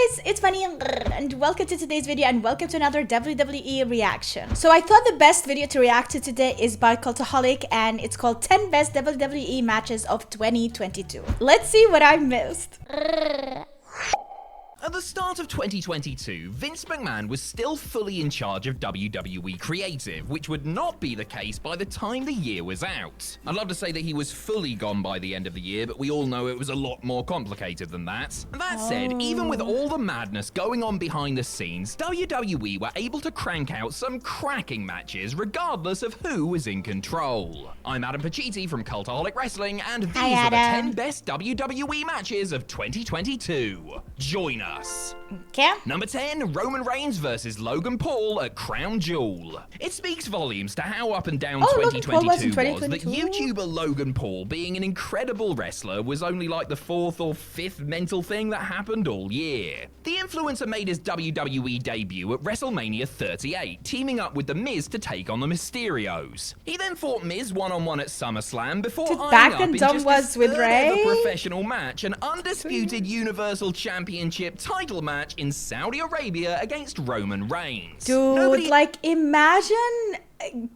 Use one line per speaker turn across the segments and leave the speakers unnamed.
guys, it's Bunny and welcome to today's video and welcome to another WWE reaction. So I thought the best video to react to today is by Cultaholic and it's called 10 Best WWE Matches of 2022. Let's see what I missed.
At the start of 2022, Vince McMahon was still fully in charge of WWE Creative, which would not be the case by the time the year was out. I'd love to say that he was fully gone by the end of the year, but we all know it was a lot more complicated than that. That said, even with all the madness going on behind the scenes, WWE were able to crank out some cracking matches regardless of who was in control. I'm Adam Pacitti from Cultaholic Wrestling, and these are the 10 best WWE matches of 2022. Join us.
Okay.
Number 10, Roman Reigns versus Logan Paul at Crown Jewel. It speaks volumes to how up and down 2022 was that YouTuber Logan Paul, being an incredible wrestler, was only like the 4th or 5th mental thing that happened all year. The influencer made his WWE debut at WrestleMania 38, teaming up with The Miz to take on the Mysterios. He then fought Miz one-on-one at SummerSlam before eyeing up in just his third ever professional match, an undisputed Universal Championship title match in Saudi Arabia against Roman Reigns.
Dude, like imagine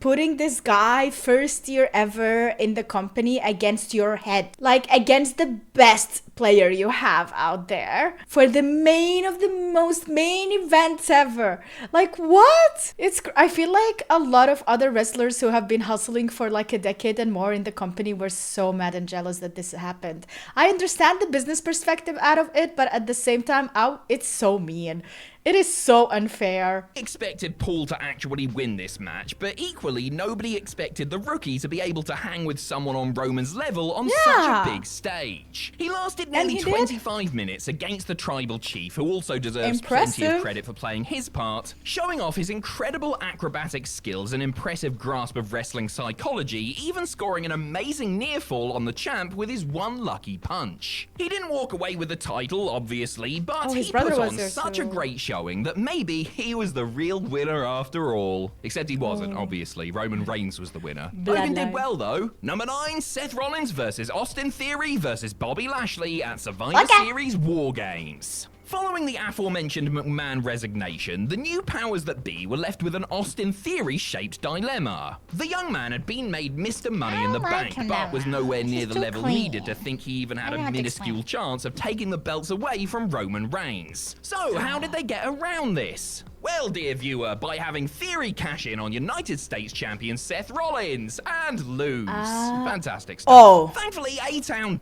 putting this guy first year ever in the company against your head, like against the best player you have out there for the main of the most main events ever. Like what? I feel like a lot of other wrestlers who have been hustling for like a decade and more in the company were so mad and jealous that this happened. I understand the business perspective out of it, but at the same time, it's so mean. It is so unfair.
Expected Paul to actually win this match, but equally nobody expected the rookie to be able to hang with someone on Roman's level on such a big stage. He lasted nearly 25 minutes against the tribal chief, who also deserves plenty of credit for playing his part, showing off his incredible acrobatic skills and impressive grasp of wrestling psychology, even scoring an amazing near fall on the champ with his one lucky punch. He didn't walk away with the title, obviously, but he put on such a great show that maybe he was the real winner after all. Except he wasn't, obviously. Roman Reigns was the winner. Logan did well, though. Number 9, Seth Rollins versus Austin Theory versus Bobby Lashley at Survivor Series War Games. Following the aforementioned McMahon resignation, the new powers that be were left with an Austin Theory-shaped dilemma. The young man had been made Mr. Money in the Bank, but was nowhere near the level needed to think he even had a minuscule chance of taking the belts away from Roman Reigns. So, how did they get around this? Well, dear viewer, by having Theory cash in on United States champion Seth Rollins and lose. Fantastic stuff. Thankfully, A-Town...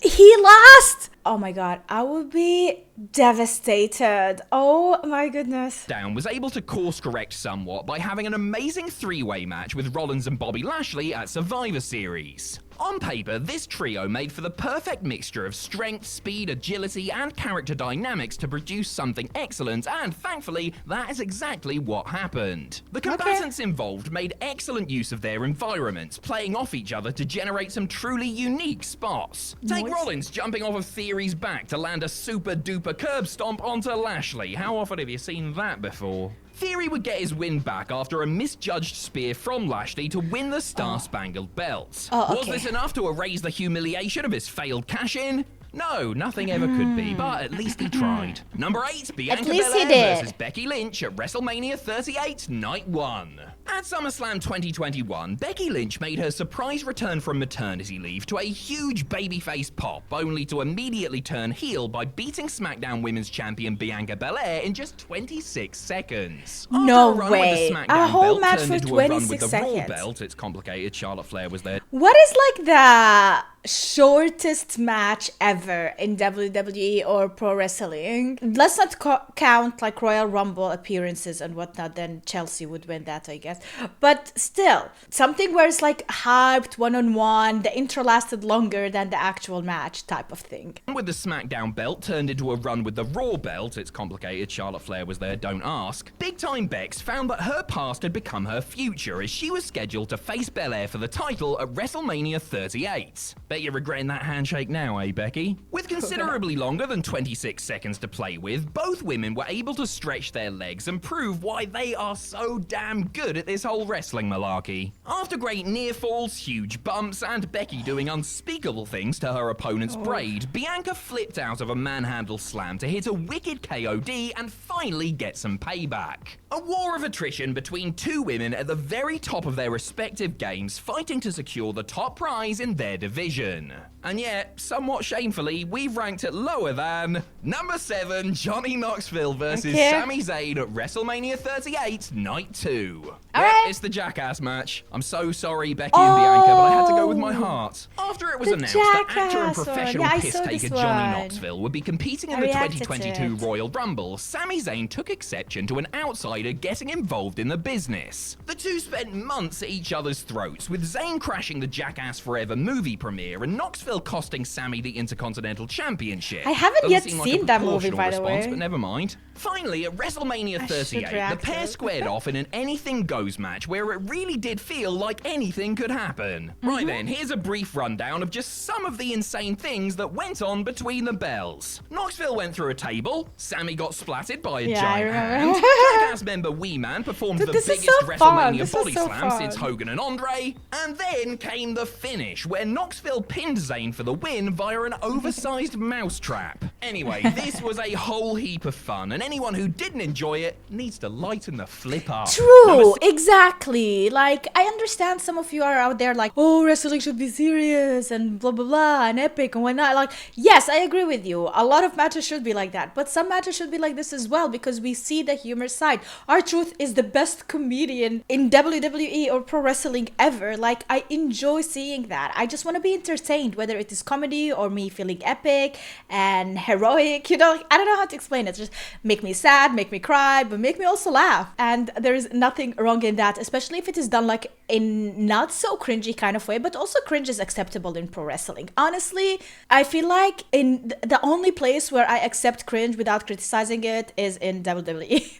He lost! Oh my god, I would be devastated. Oh my goodness.
Down was able to course correct somewhat by having an amazing 3-way match with Rollins and Bobby Lashley at Survivor Series. On paper, this trio made for the perfect mixture of strength, speed, agility, and character dynamics to produce something excellent, and thankfully, that is exactly what happened. The combatants involved made excellent use of their environments, playing off each other to generate some truly unique spots. Take Rollins jumping off of Theory's back to land a super duper curb stomp onto Lashley. How often have you seen that before? Theory would get his win back after a misjudged spear from Lashley to win the Star-Spangled Belt. Was this enough to erase the humiliation of his failed cash-in? No, nothing ever could be, but at least he tried. Number 8, Bianca Belair versus Becky Lynch at WrestleMania 38, Night 1. At SummerSlam 2021, Becky Lynch made her surprise return from maternity leave to a huge babyface pop, only to immediately turn heel by beating SmackDown Women's Champion Bianca Belair in just 26 seconds.
No way. A whole match for 26 seconds.
Raw belt, it's complicated. Charlotte Flair was there.
What is like the shortest match ever in WWE or pro wrestling? Let's not count like Royal Rumble appearances and whatnot, then Chelsea would win that, I guess. But still, something where it's like hyped one-on-one, the intro lasted longer than the actual match type of thing.
With the SmackDown belt turned into a run with the Raw belt, it's complicated, Charlotte Flair was there, don't ask. Big Time Bex found that her past had become her future as she was scheduled to face Belair for the title at WrestleMania 38. Bet you're regretting that handshake now, eh, Becky? With considerably longer than 26 seconds to play with, both women were able to stretch their legs and prove why they are so damn good at this this whole wrestling malarkey. After great near falls, huge bumps, and Becky doing unspeakable things to her opponent's braid, Bianca flipped out of a manhandle slam to hit a wicked KOD and finally get some payback. A war of attrition between two women at the very top of their respective games, fighting to secure the top prize in their division. And yet, somewhat shamefully, we've ranked it lower than number 7, Johnny Knoxville versus Sami Zayn at WrestleMania 38, Night 2. It's the Jackass match. I'm so sorry, Becky and Bianca, but I had to go with my heart. After it was announced that actor and professional piss-taker Johnny Knoxville would be competing in the 2022 Royal Rumble, Sami Zayn took exception to an outsider getting involved in the business. The two spent months at each other's throats, with Zayn crashing the Jackass Forever movie premiere and Knoxville costing Sami the Intercontinental Championship.
I haven't yet seen that movie, by the way.
But never mind. Finally, at WrestleMania 38, the pair squared off in an anything-goes match where it really did feel like anything could happen. Right then, here's a brief rundown of just some of the insane things that went on between the bells. Knoxville went through a table, Sami got splatted by a giant hand, Jackass member Wee Man performed the biggest WrestleMania body slam since Hogan and Andre, and then came the finish, where Knoxville pinned Zayn for the win via an oversized mousetrap. Anyway, this was a whole heap of fun, and anyone who didn't enjoy it needs to lighten the flip up.
True, exactly. Like, I understand some of you are out there like, oh, wrestling should be serious and blah, blah, blah, and epic and whatnot. Like, yes, I agree with you. A lot of matches should be like that, but some matches should be like this as well, because we see the humor side. R-Truth is the best comedian in WWE or pro wrestling ever. Like, I enjoy seeing that. I just want to be entertained, whether it is comedy or me feeling epic and heroic, you know. I don't know how to explain it. Just make me sad, make me cry, but make me also laugh. And there is nothing wrong in that, especially if it is done like in not so cringy kind of way, but also cringe is acceptable in pro wrestling. Honestly, I feel like in the only place where I accept cringe without criticizing it is in WWE.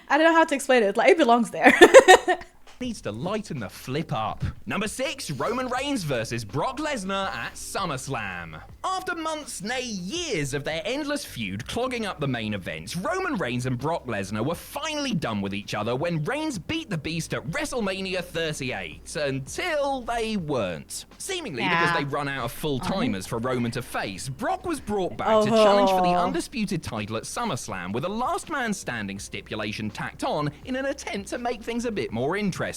I don't know how to explain it. Like, it belongs there.
Needs to lighten the flip up. Number 6, Roman Reigns versus Brock Lesnar at SummerSlam. After months, nay years of their endless feud clogging up the main events, Roman Reigns and Brock Lesnar were finally done with each other when Reigns beat the Beast at WrestleMania 38, until they weren't. Seemingly because they run out of full-timers for Roman to face, Brock was brought back to challenge for the undisputed title at SummerSlam, with a last man standing stipulation tacked on in an attempt to make things a bit more interesting.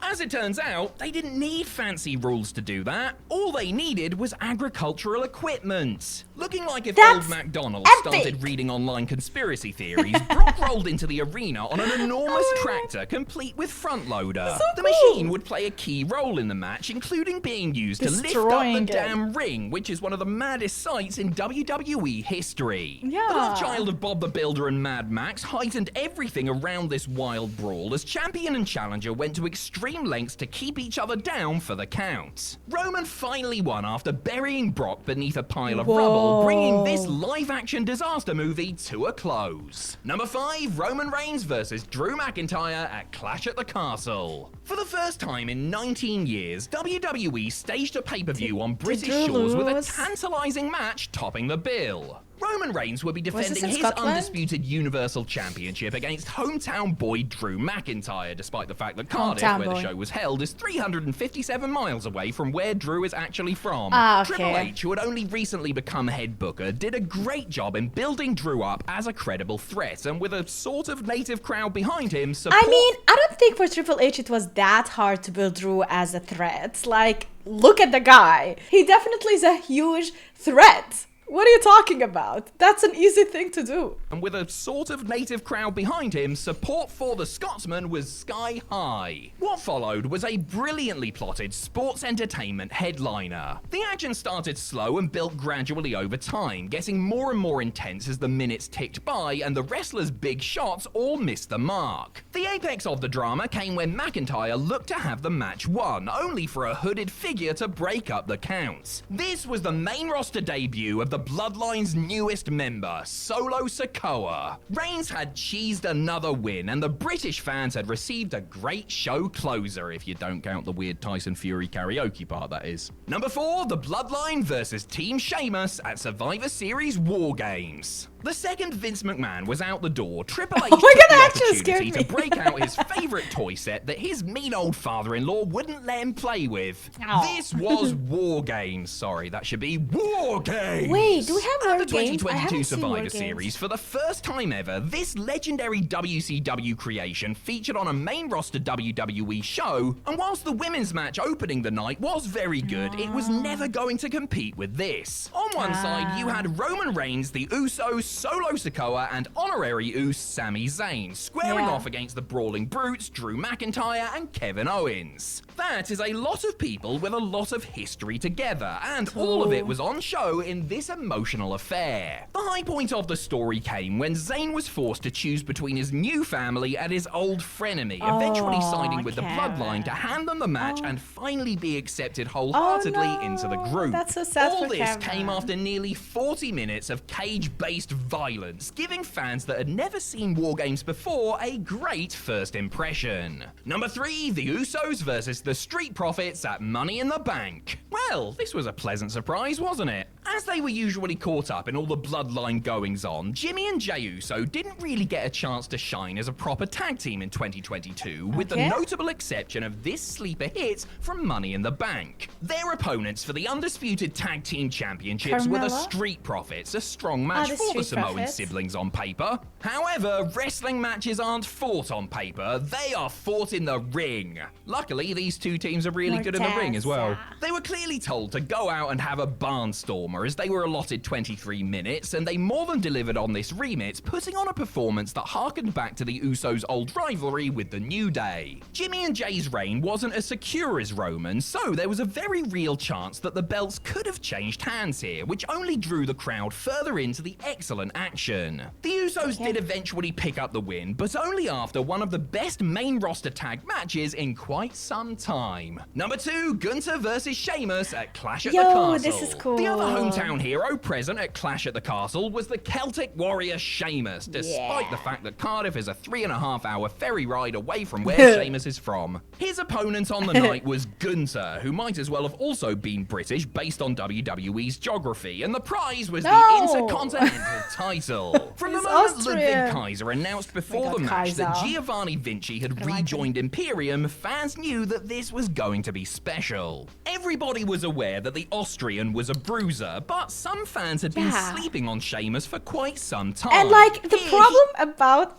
As it turns out, they didn't need fancy rules to do that. All they needed was agricultural equipment. Looking like if old MacDonald started reading online conspiracy theories, Brock rolled into the arena on an enormous tractor complete with front loader. The machine would play a key role in the match, including being used to lift up the damn ring, which is one of the maddest sights in WWE history. The love child of Bob the Builder and Mad Max heightened everything around this wild brawl as champion and challenger went to extreme lengths to keep each other down for the count. Roman finally won after burying Brock beneath a pile of rubble, bringing this live-action disaster movie to a close. Number 5, Roman Reigns versus Drew McIntyre at Clash at the Castle. For the first time in 19 years, WWE staged a pay-per-view on British shores with a tantalizing match topping the bill. Roman Reigns will be defending his undisputed Universal Championship against hometown boy Drew McIntyre, despite the fact that Cardiff, where the show was held, is 357 miles away from where Drew is actually from. Triple H, who had only recently become head booker, did a great job in building Drew up as a credible threat, and with a sort of native crowd behind him,
I mean, I don't think for Triple H it was that hard to build Drew as a threat. Like, look at the guy. He definitely is a huge threat. What are you talking about? That's an easy thing to do.
And with a sort of native crowd behind him, support for the Scotsman was sky high. What followed was a brilliantly plotted sports entertainment headliner. The action started slow and built gradually over time, getting more and more intense as the minutes ticked by and the wrestlers' big shots all missed the mark. The apex of the drama came when McIntyre looked to have the match won, only for a hooded figure to break up the count. This was the main roster debut of the Bloodline's newest member, Solo Sikoa. Reigns had cheesed another win, and the British fans had received a great show closer, if you don't count the weird Tyson Fury karaoke part, that is. Number 4, the Bloodline versus Team Sheamus at Survivor Series War Games. The second Vince McMahon was out the door, Triple H
Oh my
took
God,
the
that actually scared
opportunity
me.
to break out his favorite toy set that his mean old father-in-law wouldn't let him play with.
Aw.
This was War Games. Sorry, that should be War Games.
Wait, do we have War
At the
Games? I
2022
haven't seen War
Survivor
Games.
Series, for the first time ever, this legendary WCW creation featured on a main roster WWE show, and whilst the women's match opening the night was very good, it was never going to compete with this. On one side, you had Roman Reigns, the Usos, Solo Sikoa, and honorary Us Sami Zayn, squaring off against the Brawling Brutes, Drew McIntyre, and Kevin Owens. That is a lot of people with a lot of history together, and all of it was on show in this emotional affair. The high point of the story came when Zayn was forced to choose between his new family and his old frenemy, eventually siding with the Bloodline to hand them the match and finally be accepted wholeheartedly into the group.
That's so sad
All
for
this
Kevin.
came after nearly 40 minutes of cage-based violence, giving fans that had never seen War Games before a great first impression. Number 3, the Usos versus the Street Profits at Money in the Bank. Well, this was a pleasant surprise, wasn't it? As they were usually caught up in all the Bloodline goings-on, Jimmy and Jey Uso didn't really get a chance to shine as a proper tag team in 2022, with the notable exception of this sleeper hit from Money in the Bank. Their opponents for the undisputed tag team championships were the Street Profits, a strong match for the Samoan siblings on paper. However, wrestling matches aren't fought on paper, they are fought in the ring. Luckily, these two teams are really good in the ring as well. They were clearly told to go out and have a barnstormer as they were allotted 23 minutes, and they more than delivered on this remit, putting on a performance that harkened back to the Usos' old rivalry with the New Day. Jimmy and Jay's reign wasn't as secure as Roman, so there was a very real chance that the belts could have changed hands here, which only drew the crowd further into the excellent action. The Usos did eventually pick up the win, but only after one of the best main roster tag matches in quite some time. Number 2, Gunther versus Sheamus at Clash at the Castle.
This is cool.
The other hometown hero present at Clash at the Castle was the Celtic warrior Sheamus, despite the fact that Cardiff is a 3.5-hour ferry ride away from where Sheamus is from. His opponent on the night was Gunther, who might as well have also been British based on WWE's geography, and the prize was the Intercontinental title. From the moment Ludwig Kaiser announced before the match that Giovanni Vinci had rejoined Imperium, fans knew that this was going to be special. Everybody was aware that the Austrian was a bruiser, but some fans had been sleeping on Sheamus for quite some time.
And like the problem about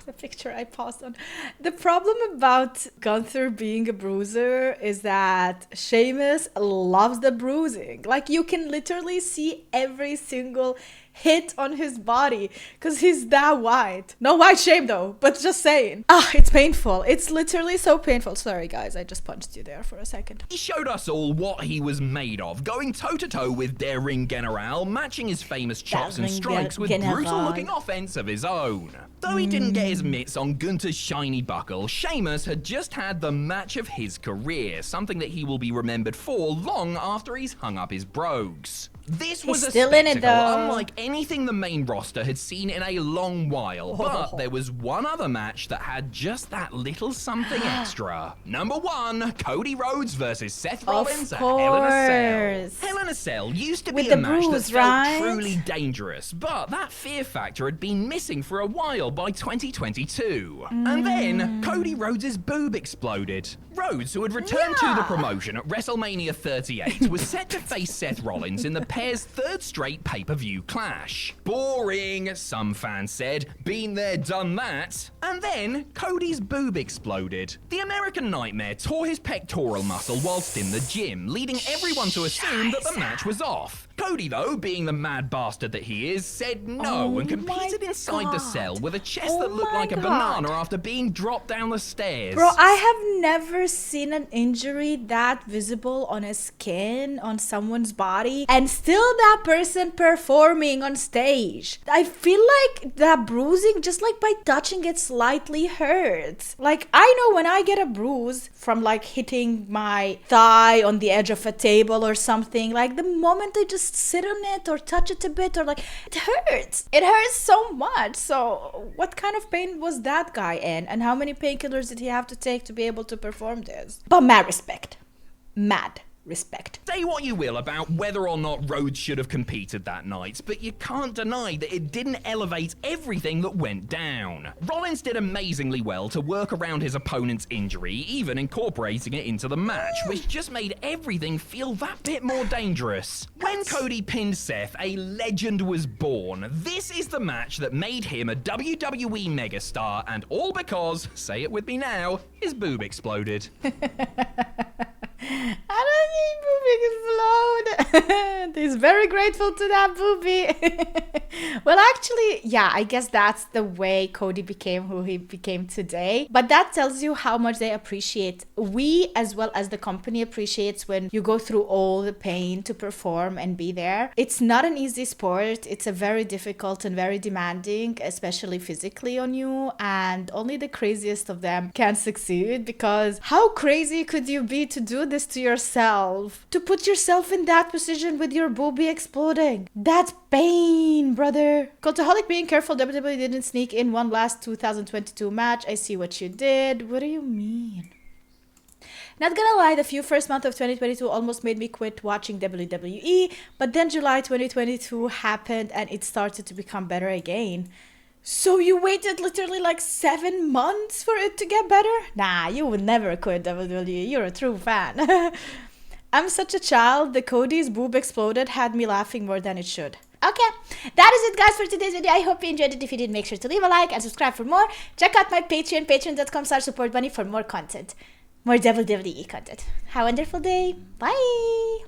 the picture I paused on. The problem about Gunther being a bruiser is that Sheamus loves the bruising. Like you can literally see every single hit on his body because he's that white. No white shame though, but just saying. It's painful. It's literally so painful. Sorry guys, I just punched you there for a second.
He showed us all what he was made of, going toe-to-toe with Der Ring General, matching his famous chops and strikes with brutal-looking offense of his own. Though he didn't get his mitts on Gunther's shiny buckle, Sheamus had just had the match of his career, something that he will be remembered for long after he's hung up his brogues. This was a spectacle unlike anything the main roster had seen in a long while, but there was one other match that had just that little something extra. Number 1, Cody Rhodes versus Seth Rollins at Hell in a Cell. Hell in a Cell used to be a match that felt truly dangerous, but that fear factor had been missing for a while by 2022. And then Cody Rhodes' boob exploded. Rhodes, who had returned to the promotion at WrestleMania 38, was set to face Seth Rollins in the pair's third straight pay-per-view clash. Boring, some fans said. Been there, done that. And then Cody's boob exploded. The American Nightmare tore his pectoral muscle whilst in the gym, leading everyone to assume that the match was off. Cody, though, being the mad bastard that he is, said no and competed inside the cell with a chest that looked like a banana after being dropped down the stairs.
Bro, I have never seen an injury that visible on a skin on someone's body and still that person performing on stage. I feel like that bruising, just like by touching it slightly, hurts. Like I know when I get a bruise from like hitting my thigh on the edge of a table or something, like the moment I just sit on it or touch it a bit or like it hurts. It hurts so much. So what kind of pain was that guy in, and how many painkillers did he have to take to be able to perform this? But mad respect. Mad respect.
Say what you will about whether or not Rhodes should have competed that night, but you can't deny that it didn't elevate everything that went down. Rollins did amazingly well to work around his opponent's injury, even incorporating it into the match, which just made everything feel that bit more dangerous. When Cody pinned Seth, a legend was born. This is the match that made him a WWE megastar, and all because, say it with me now, his boob exploded.
I don't think boobie explode. He's very grateful to that boobie. Well, actually, yeah, I guess that's the way Cody became who he became today. But that tells you how much they appreciate. We, as well as the company, appreciates when you go through all the pain to perform and be there. It's not an easy sport. It's a very difficult and very demanding, especially physically on you. And only the craziest of them can succeed, because how crazy could you be to do this to yourself? To put yourself in that position with your boobie exploding. That's pain, brother. Cultaholic being careful, WWE didn't sneak in one last 2022 match. I see what you did. What do you mean? Not gonna lie, the few first month of 2022 almost made me quit watching WWE, but then July 2022 happened and it started to become better again. So you waited literally like 7 months for it to get better? Nah, you would never quit WWE. You're a true fan. I'm such a child. The Cody's boob exploded had me laughing more than it should. Okay, that is it, guys, for today's video. I hope you enjoyed it. If you did, make sure to leave a like and subscribe for more. Check out my Patreon, patreon.com/supportbunny for more content. More WWE content. Have a wonderful day. Bye.